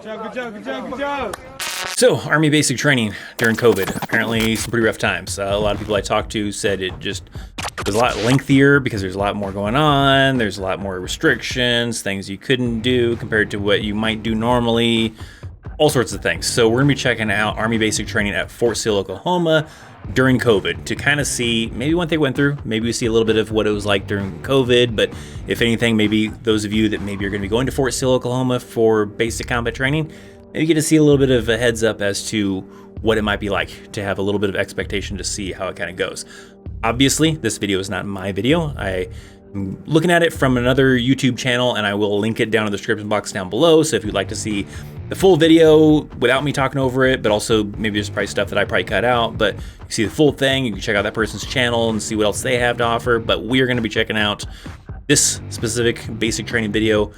Good job. So, Army basic training during COVID. Apparently, some pretty rough times. A lot of people I talked to said it just was a lot lengthier because there's a lot more going on. There's a lot more restrictions, things you couldn't do compared to what you might do normally, all sorts of things. So, we're going to be checking out Army basic training at Fort Sill, Oklahoma during COVID to kind of see maybe what they went through. Maybe we see a little bit of what it was like during COVID, but if anything, maybe those of you that maybe are going to be going to Fort Sill, Oklahoma for basic combat training, maybe get to see a little bit of a heads up as to what it might be like to have a little bit of expectation to see how it kind of goes. Obviously, this video is not my video. I'm looking at it from another YouTube channel, and I will link it down in the description box down below. So if you'd like to see the full video without me talking over it, but also maybe there's probably stuff that I probably cut out, but you see the full thing, you can check out that person's channel and see what else they have to offer. But we are going to be checking out this specific basic training video,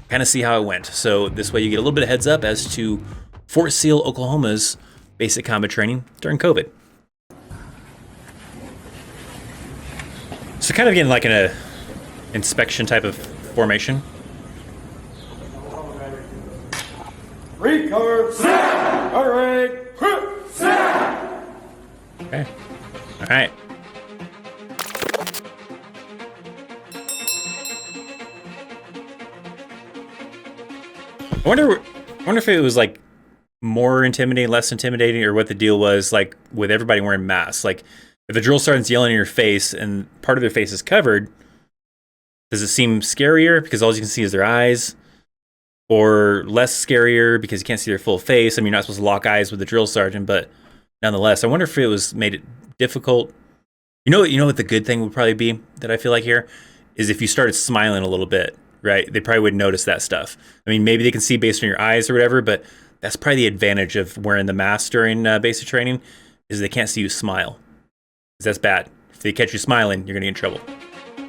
kind of see how it went. So this way you get a little bit of heads up as to Fort Sill, Oklahoma's basic combat training during COVID. So kind of getting like an inspection type of formation. Recurve. Snap. All right. Snap. Okay. All right. I wonder if it was like more intimidating, less intimidating, or what the deal was like with everybody wearing masks. Like if a drill sergeant's yelling in your face and part of their face is covered, does it seem scarier because all you can see is their eyes? Or less scarier because you can't see their full face? I mean, you're not supposed to lock eyes with the drill sergeant, but nonetheless, I wonder if it was made it difficult. You know what the good thing would probably be that I feel like here is if you started smiling a little bit, right? They probably would notice that stuff. I mean, maybe they can see based on your eyes or whatever, but that's probably the advantage of wearing the mask during basic training is they can't see you smile. Because that's bad. If they catch you smiling, you're going to get in trouble.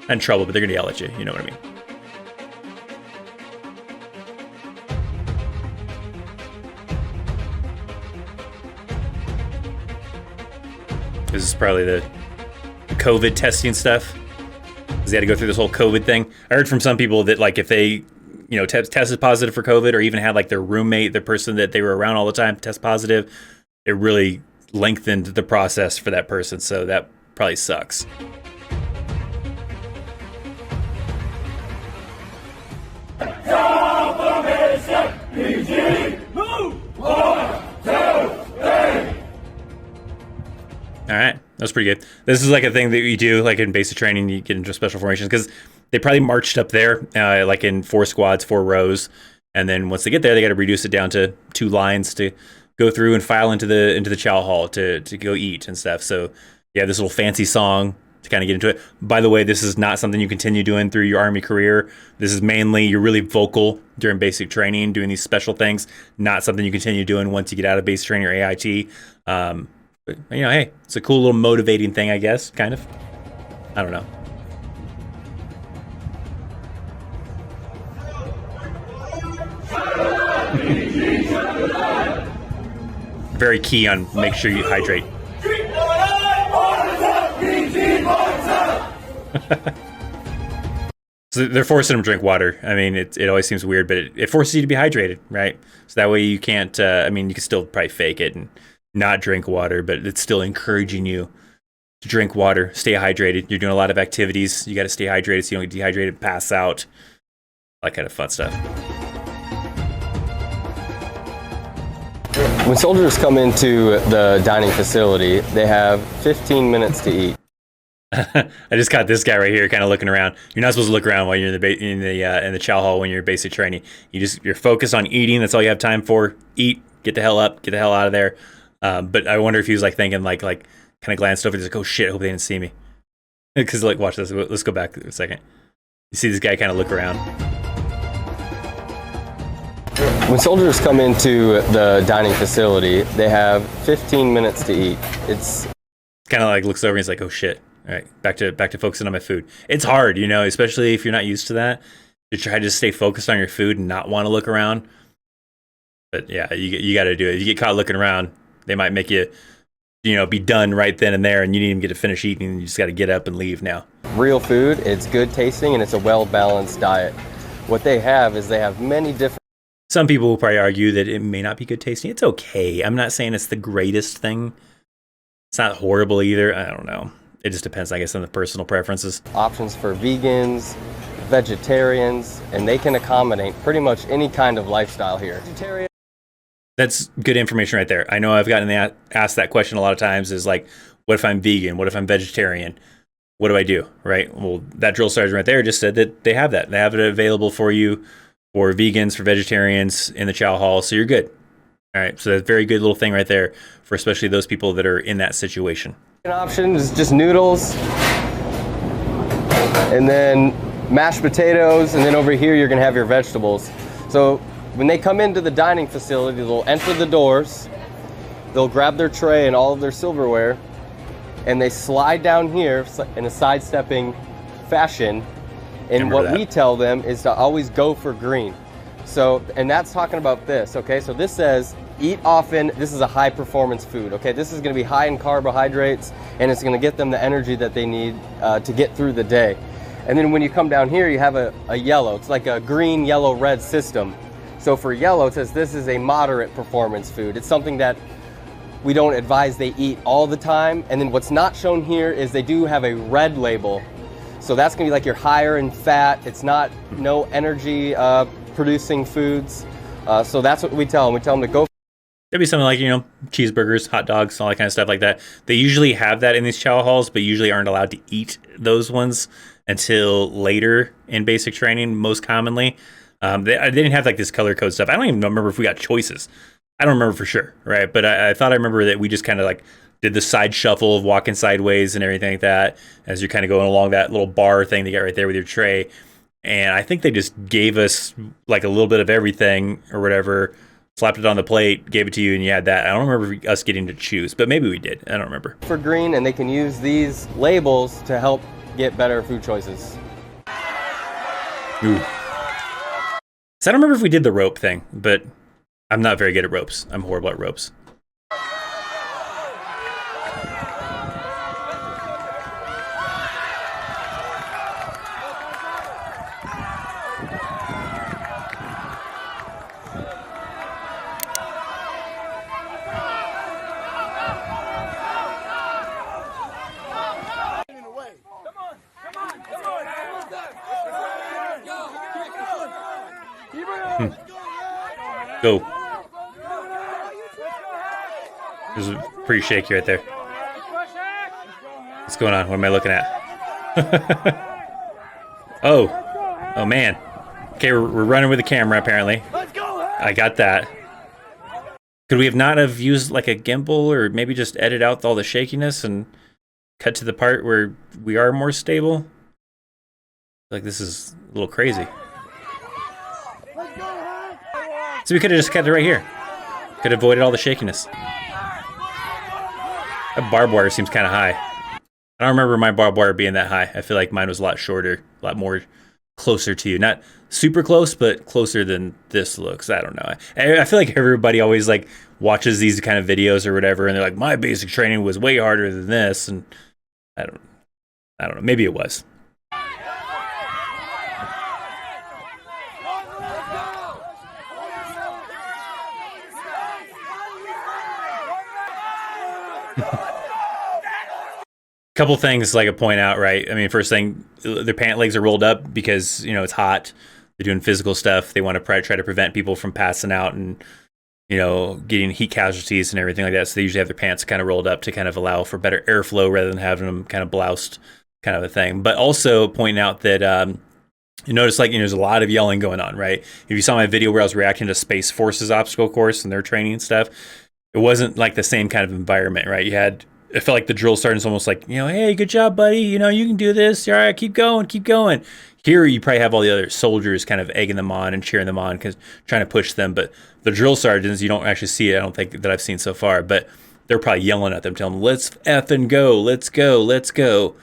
Not in trouble, but they're going to yell at you. You know what I mean? This is probably the COVID testing stuff. Because they had to go through this whole COVID thing. I heard from some people that like if they, tested positive for COVID, or even had like their roommate, the person that they were around all the time, test positive, it really lengthened the process for that person. So that probably sucks. All right, that was pretty good. This is like a thing that you do, like in basic training, you get into special formations because they probably marched up there, like in 4 squads, 4 rows, and then once they get there, they got to reduce it down to 2 lines to go through and file into the chow hall to go eat and stuff. So you have this little fancy song to kind of get into it. By the way, this is not something you continue doing through your Army career. This is mainly you're really vocal during basic training, doing these special things. Not something you continue doing once you get out of basic training or AIT. But, hey, it's a cool little motivating thing, I guess, kind of. I don't know. Very key on make sure you hydrate. So they're forcing them to drink water. I mean, it always seems weird, but it forces you to be hydrated, right? So that way you can't, you can still probably fake it and not drink water, but it's still encouraging you to drink water, stay hydrated. You're doing a lot of activities. You got to stay hydrated so you don't get dehydrated, pass out, that kind of fun stuff. When soldiers come into the dining facility, they have 15 minutes to eat. I just caught this guy right here, kind of looking around. You're not supposed to look around while you're in the chow hall when you're basic training. You're focused on eating. That's all you have time for. Eat, get the hell up, get the hell out of there. But I wonder if he was like thinking like kind of glanced over. He's like, oh shit, I hope they didn't see me. Because like, watch this. Let's go back a second. You see this guy kind of look around. When soldiers come into the dining facility, they have 15 minutes to eat. It's kind of like looks over and he's like, oh shit. All right, back to focusing on my food. It's hard, especially if you're not used to that, to try to stay focused on your food and not want to look around. But yeah, you got to do it. If you get caught looking around, they might make you, be done right then and there, and you didn't even get to finish eating. You just got to get up and leave now. Real food, it's good tasting, and it's a well-balanced diet. What they have is they have many different Some people will probably argue that it may not be good tasting. It's okay. I'm not saying it's the greatest thing. It's not horrible either. I don't know. It just depends, I guess, on the personal preferences. Options for vegans, vegetarians, and they can accommodate pretty much any kind of lifestyle here. Vegetarian. That's good information right there. I know I've gotten asked that question a lot of times is like, what if I'm vegan? What if I'm vegetarian? What do I do, right? Well, that drill sergeant right there just said that they have that. They have it available for you for vegans, for vegetarians in the chow hall, so you're good. All right, so that's a very good little thing right there for especially those people that are in that situation. An option is just noodles, and then mashed potatoes, and then over here you're gonna have your vegetables. So when they come into the dining facility, they'll enter the doors, they'll grab their tray and all of their silverware, and they slide down here in a sidestepping fashion. And what we tell them is to always go for green. So, and that's talking about this, okay? So this says, eat often. This is a high performance food, okay? This is gonna be high in carbohydrates, and it's gonna get them the energy that they need to get through the day. And then when you come down here, you have a yellow. It's like a green, yellow, red system. So for yellow, it says this is a moderate performance food. It's something that we don't advise they eat all the time. And then what's not shown here is they do have a red label. So that's gonna be like you're higher in fat. It's not no energy producing foods. So that's what we tell them. We tell them to go. It'd be something like, cheeseburgers, hot dogs, all that kind of stuff like that. They usually have that in these chow halls, but usually aren't allowed to eat those ones until later in basic training, most commonly. They didn't have like this color code stuff. I don't even remember if we got choices. I don't remember for sure, right? But I thought I remember that we just kind of like did the side shuffle of walking sideways and everything like that as you're kind of going along that little bar thing they got right there with your tray. And I think they just gave us like a little bit of everything or whatever, slapped it on the plate, gave it to you, and you had that. I don't remember us getting to choose, but maybe we did. I don't remember. For green, and they can use these labels to help get better food choices. Ooh. So I don't remember if we did the rope thing, but I'm not very good at ropes. I'm horrible at ropes. Go. This is pretty shaky right there. What's going on? What am I looking at? Oh man. Okay, we're running with the camera apparently. I got that. Could we have not have used like a gimbal or maybe just edit out all the shakiness and cut to the part where we are more stable? Like this is a little crazy. So we could have just kept it right here. Could have avoided all the shakiness. That barbed wire seems kind of high. I don't remember my barbed wire being that high. I feel like mine was a lot shorter, a lot more closer to you. Not super close, but closer than this looks. I don't know. I feel like everybody always like watches these kind of videos or whatever, and they're like, my basic training was way harder than this, and I don't know. Maybe it was. Couple things like a point out, right? I mean, first thing, their pant legs are rolled up because it's hot. They're doing physical stuff. They want to try to prevent people from passing out and getting heat casualties and everything like that. So they usually have their pants kind of rolled up to kind of allow for better airflow rather than having them kind of bloused, kind of a thing. But also pointing out that you notice there's a lot of yelling going on, right? If you saw my video where I was reacting to Space Force's obstacle course and their training and stuff, it wasn't like the same kind of environment, right? It felt like the drill sergeant's almost like, hey, good job, buddy. You can do this. All right, keep going, keep going. Here, you probably have all the other soldiers kind of egging them on and cheering them on, because trying to push them. But the drill sergeants, you don't actually see it. I don't think that I've seen so far. But they're probably yelling at them, telling them, let's effing go, let's go, let's go.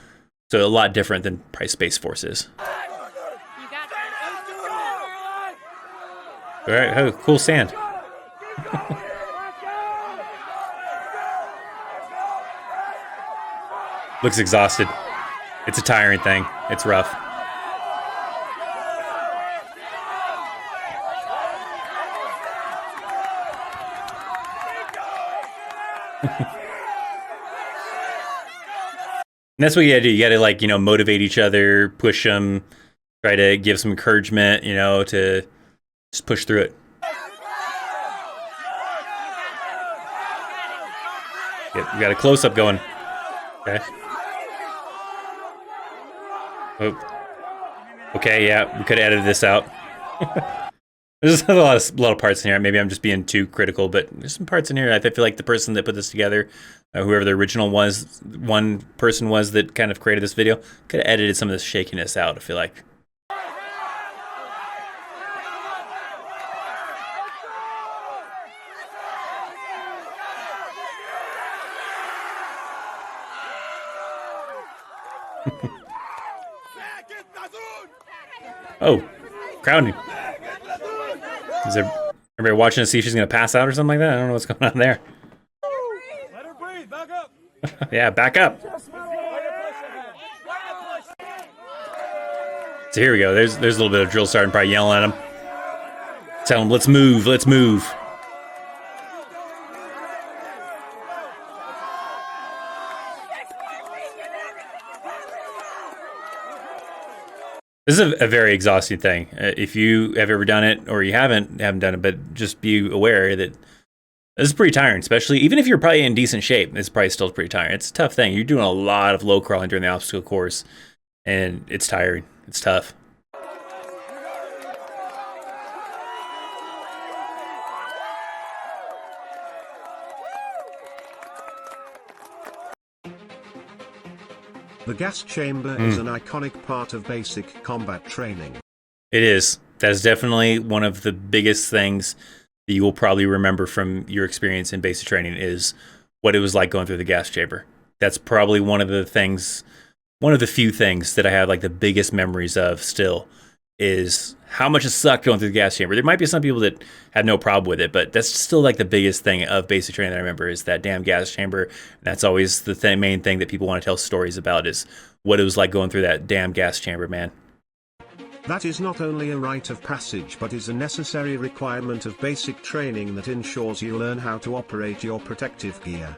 So a lot different than probably Space Force is. All right, oh, cool sand. Looks exhausted. It's a tiring thing. It's rough. And that's what you gotta do. You gotta, like, you know, motivate each other, push them, try to give some encouragement, you know, to just push through it. Yep, you got a close-up going. Okay. Oh. Okay, yeah, we could have edited this out. There's a lot of parts in here. Maybe I'm just being too critical, but there's some parts in here. I feel like the person that put this together, whoever the original one person was that kind of created this video, could have edited some of this shakiness out, I feel like. Oh, crowding. Is everybody watching to see if she's gonna pass out or something like that? I don't know what's going on there. Let her breathe. Back up. Yeah, back up. So here we go. There's a little bit of drill sergeant probably yelling at him. Tell him, let's move, let's move. This is a very exhausting thing. If you have ever done it, or you haven't done it, but just be aware that this is pretty tiring, especially even if you're probably in decent shape. It's probably still pretty tiring. It's a tough thing. You're doing a lot of low crawling during the obstacle course, and it's tiring. It's tough. The gas chamber is an iconic part of basic combat training. It is. That is definitely one of the biggest things that you will probably remember from your experience in basic training is what it was like going through the gas chamber. That's probably one of the few things that I have like the biggest memories of still is how much it sucked going through the gas chamber. There might be some people that have no problem with it, but that's still like the biggest thing of basic training that I remember is that damn gas chamber. And that's always the main thing that people want to tell stories about is what it was like going through that damn gas chamber, man. That is not only a rite of passage but is a necessary requirement of basic training that ensures you learn how to operate your protective gear.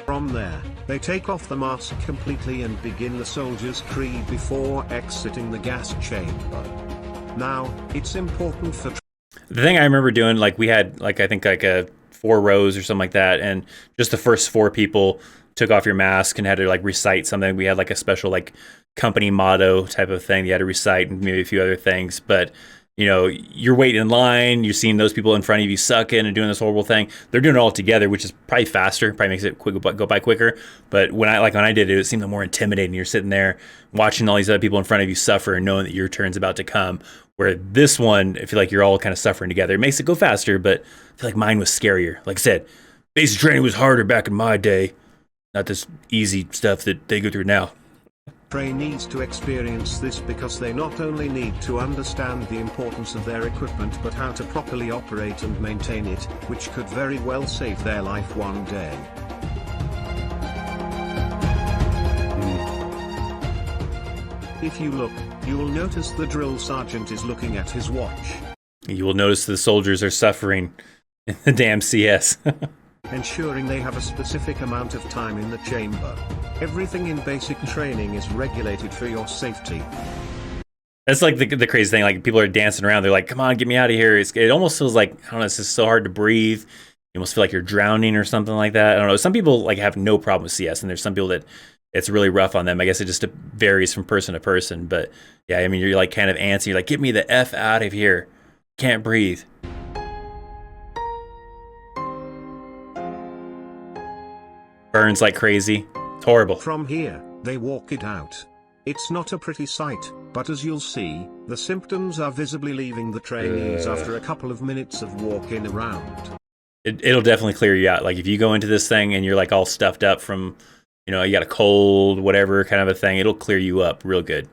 From there, they take off the mask completely and begin the soldier's creed before exiting the gas chamber. Now, it's important for... The thing I remember doing, like we had, like I think like 4 rows or something like that, and just the first 4 people took off your mask and had to like recite something. We had like a special like company motto type of thing you had to recite and maybe a few other things, but you know, you're waiting in line, you're seeing those people in front of you sucking and doing this horrible thing. They're doing it all together, which is probably faster, probably makes it go by quicker. But when I did it, it seemed more intimidating. You're sitting there watching all these other people in front of you suffer and knowing that your turn's about to come. Where this one, I feel like you're all kind of suffering together. It makes it go faster, but I feel like mine was scarier. Like I said, basic training was harder back in my day. Not this easy stuff that they go through now. Trainees to experience this because they not only need to understand the importance of their equipment but how to properly operate and maintain it, which could very well save their life one day. If you look, you will notice the drill sergeant is looking at his watch. You will notice the soldiers are suffering in the damn CS. Ensuring they have a specific amount of time in the chamber. Everything in basic training is regulated for your safety. That's like the crazy thing. Like people are dancing around. They're like, "Come on, get me out of here!" It almost feels like I don't know. It's just so hard to breathe. You almost feel like you're drowning or something like that. I don't know. Some people like have no problem with CS, and there's some people that it's really rough on them. I guess it just varies from person to person. But yeah, I mean, you're like kind of antsy. You're like, "Get me the F out of here! Can't breathe." Burns like crazy. It's horrible. From here, they walk it out. It's not a pretty sight, but as you'll see, the symptoms are visibly leaving the trainees after a couple of minutes of walking around. It'll definitely clear you out. Like if you go into this thing and you're like all stuffed up from, you know, you got a cold, whatever kind of a thing, it'll clear you up real good.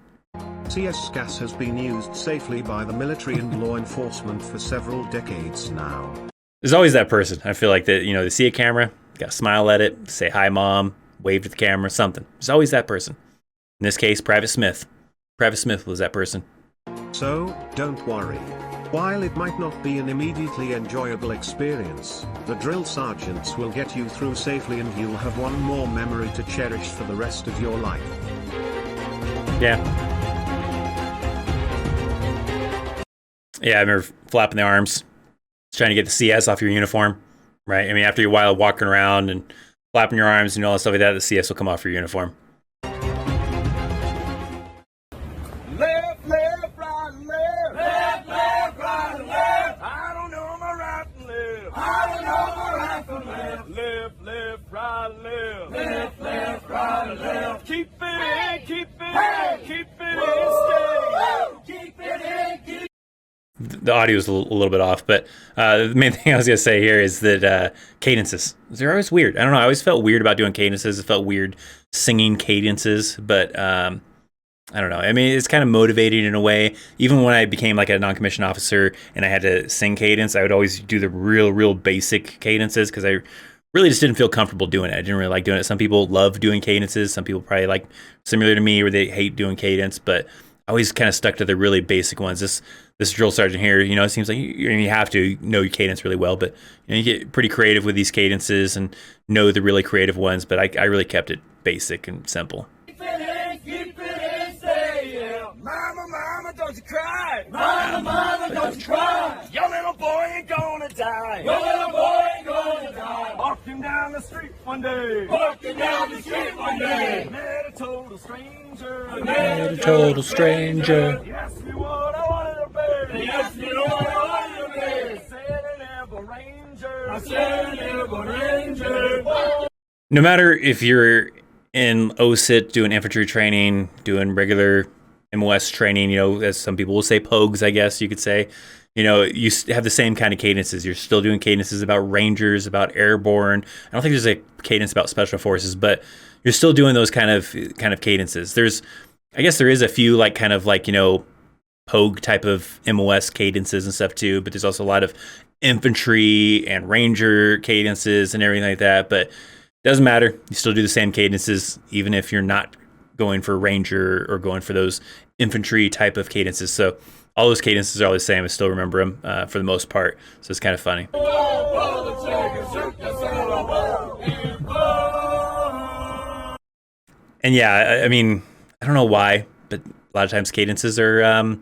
CS gas has been used safely by the military and law enforcement for several decades now. There's always that person. I feel like that, you know, they see a camera, got to smile at it, say hi mom, wave to the camera, something. There's always that person. In this case, Private Smith. Private Smith was that person. So, don't worry. While it might not be an immediately enjoyable experience, the drill sergeants will get you through safely and you'll have one more memory to cherish for the rest of your life. Yeah. Yeah, I remember flapping the arms, trying to get the CS off your uniform, right? I mean, after a while walking around and flapping your arms and all that stuff like that, the CS will come off your uniform. Left, left, right, left. Left, left, right, left. I don't know my right and left. I don't know my right from left. Left, left, right, left. Left, left, right, left. Keep it in, keep it in, keep it in, stay. Keep it in, keep it in. The audio is a little bit off, but the main thing I was going to say here is that cadences, they're always weird. I don't know. I always felt weird about doing cadences. It felt weird singing cadences, but I don't know. I mean, it's kind of motivating in a way. Even when I became like a non-commissioned officer and I had to sing cadence, I would always do the real basic cadences because I really just didn't feel comfortable doing it. I didn't really like doing it. Some people love doing cadences. Some people probably like similar to me where they hate doing cadence, but I always kind of stuck to the really basic ones. This drill sergeant here, you know, it seems like you have to know your cadence really well, but you know, you get pretty creative with these cadences and know the really creative ones, but I really kept it basic and simple. Keep it in, stay, yeah. Mama, mama, don't you cry. Mama, mama, don't you cry. Your little boy ain't gonna die. Your little boy ain't gonna die. Walking down the street one day. Walking down the street one day. Met a total stranger. Met a total stranger. He asked me what I wanted to be. He asked me what I wanted to be. I said an airborne ranger. I said an airborne ranger. No matter if you're in OSIT doing infantry training, doing regular MOS training, you know, as some people will say, POGs, I guess you could say, you know, you have the same kind of cadences. You're still doing cadences about Rangers, about airborne. I don't think there's a cadence about special forces, but you're still doing those kind of cadences. I guess there is a few like kind of like, you know, POG type of MOS cadences and stuff too, but there's also a lot of infantry and Ranger cadences and everything like that. But it doesn't matter. You still do the same cadences, even if you're not going for Ranger or going for those infantry type of cadences. So all those cadences are all the same. I still remember them for the most part. So it's kind of funny. And yeah, I mean, I don't know why, but a lot of times cadences are a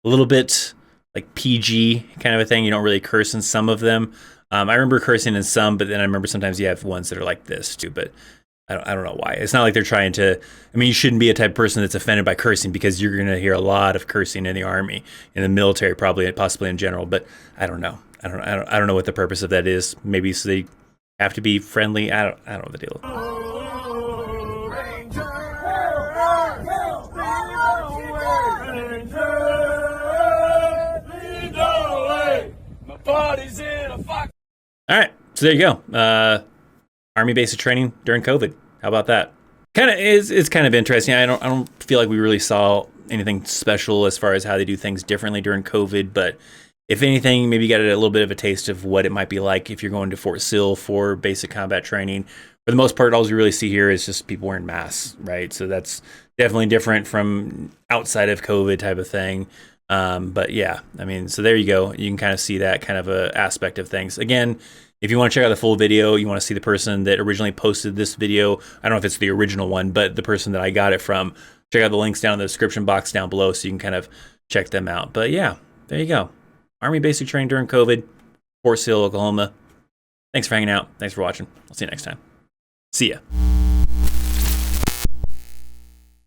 little bit like PG kind of a thing. You don't really curse in some of them. I remember cursing in some, but then I remember sometimes you have ones that are like this too, but I don't know why. It's not like they're trying to, I mean, you shouldn't be a type of person that's offended by cursing because you're going to hear a lot of cursing in the Army, in the military, probably, possibly in general, but I don't know. I don't know what the purpose of that is. Maybe so they have to be friendly. I don't know the deal. All right, so there you go. Army basic training during COVID. How about that? It's kind of interesting. I don't feel like we really saw anything special as far as how they do things differently during COVID, but if anything, maybe you got a little bit of a taste of what it might be like if you're going to Fort Sill for basic combat training. For the most part, all you really see here is just people wearing masks, right? So that's definitely different from outside of COVID type of thing. But yeah, I mean, so there you go. You can kind of see that kind of a aspect of things. Again, if you want to check out the full video, you want to see the person that originally posted this video. I don't know if it's the original one, but the person that I got it from, check out the links down in the description box down below so you can kind of check them out. But yeah, there you go. Army basic training during COVID, Fort Sill, Oklahoma. Thanks for hanging out. Thanks for watching. I'll see you next time. See ya.